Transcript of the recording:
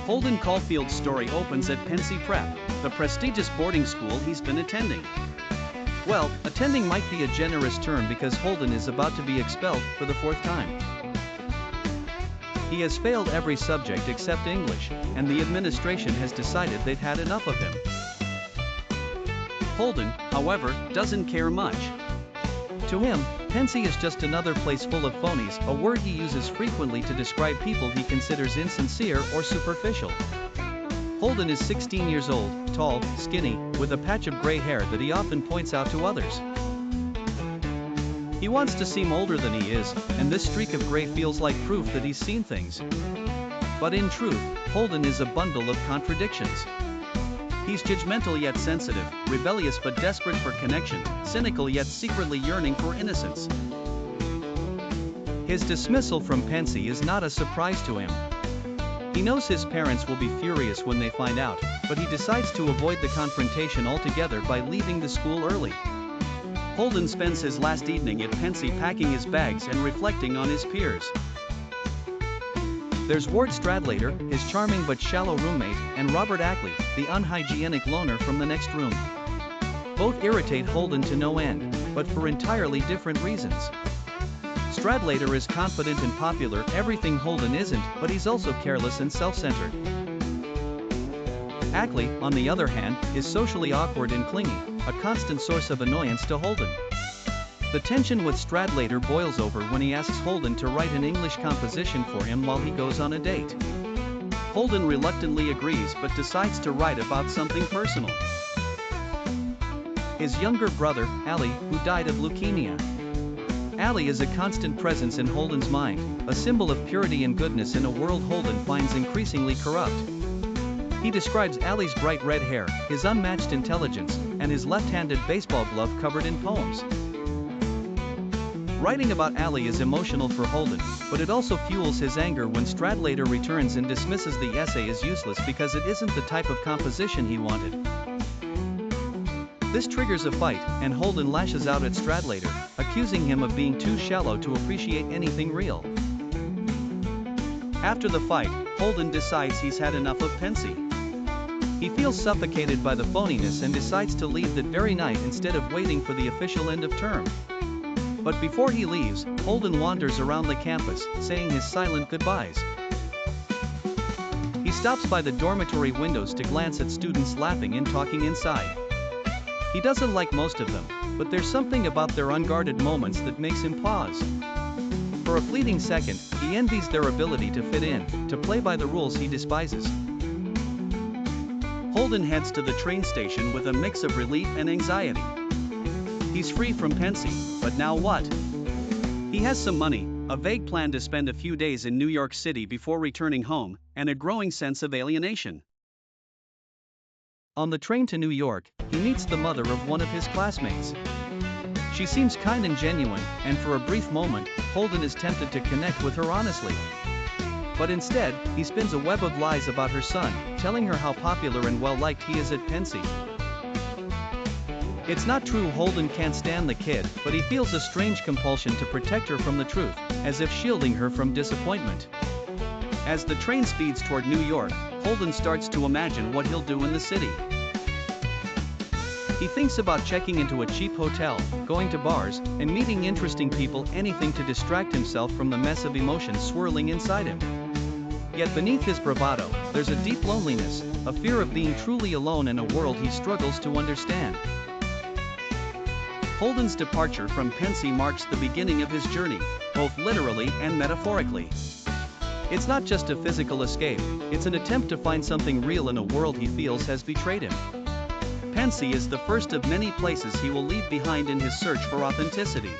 Holden Caulfield's story opens at Pencey Prep, the prestigious boarding school he's been attending. Well, attending might be a generous term because Holden is about to be expelled for the fourth time. He has failed every subject except English, and the administration has decided they've had enough of him. Holden, however, doesn't care much. To him, Pencey is just another place full of phonies, a word he uses frequently to describe people he considers insincere or superficial. Holden is 16 years old, tall, skinny, with a patch of gray hair that he often points out to others. He wants to seem older than he is, and this streak of gray feels like proof that he's seen things. But in truth, Holden is a bundle of contradictions. He's judgmental yet sensitive, rebellious but desperate for connection, cynical yet secretly yearning for innocence. His dismissal from Pencey is not a surprise to him. He knows his parents will be furious when they find out, but he decides to avoid the confrontation altogether by leaving the school early. Holden spends his last evening at Pencey packing his bags and reflecting on his peers. There's Ward Stradlater, his charming but shallow roommate, and Robert Ackley, the unhygienic loner from the next room. Both irritate Holden to no end, but for entirely different reasons. Stradlater is confident and popular, everything Holden isn't, but he's also careless and self-centered. Ackley, on the other hand, is socially awkward and clingy, a constant source of annoyance to Holden. The tension with Stradlater boils over when he asks Holden to write an English composition for him while he goes on a date. Holden reluctantly agrees but decides to write about something personal. His younger brother, Ali, who died of leukemia. Ali is a constant presence in Holden's mind, a symbol of purity and goodness in a world Holden finds increasingly corrupt. He describes Ali's bright red hair, his unmatched intelligence, and his left-handed baseball glove covered in poems. Writing about Ali is emotional for Holden, but it also fuels his anger when Stradlater returns and dismisses the essay as useless because it isn't the type of composition he wanted. This triggers a fight, and Holden lashes out at Stradlater, accusing him of being too shallow to appreciate anything real. After the fight, Holden decides he's had enough of Pencey. He feels suffocated by the phoniness and decides to leave that very night instead of waiting for the official end of term. But before he leaves, Holden wanders around the campus, saying his silent goodbyes. He stops by the dormitory windows to glance at students laughing and talking inside. He doesn't like most of them, but there's something about their unguarded moments that makes him pause. For a fleeting second, he envies their ability to fit in, to play by the rules he despises. Holden heads to the train station with a mix of relief and anxiety. He's free from Pencey, but now what? He has some money, a vague plan to spend a few days in New York City before returning home, and a growing sense of alienation. On the train to New York, he meets the mother of one of his classmates. She seems kind and genuine, and for a brief moment, Holden is tempted to connect with her honestly. But instead, he spins a web of lies about her son, telling her how popular and well-liked he is at Pencey. It's not true Holden can't stand the kid, but he feels a strange compulsion to protect her from the truth, as if shielding her from disappointment. As the train speeds toward New York, Holden starts to imagine what he'll do in the city. He thinks about checking into a cheap hotel, going to bars, and meeting interesting people, anything to distract himself from the mess of emotions swirling inside him. Yet beneath his bravado, there's a deep loneliness, a fear of being truly alone in a world he struggles to understand. Holden's departure from Pencey marks the beginning of his journey, both literally and metaphorically. It's not just a physical escape, it's an attempt to find something real in a world he feels has betrayed him. Pencey is the first of many places he will leave behind in his search for authenticity.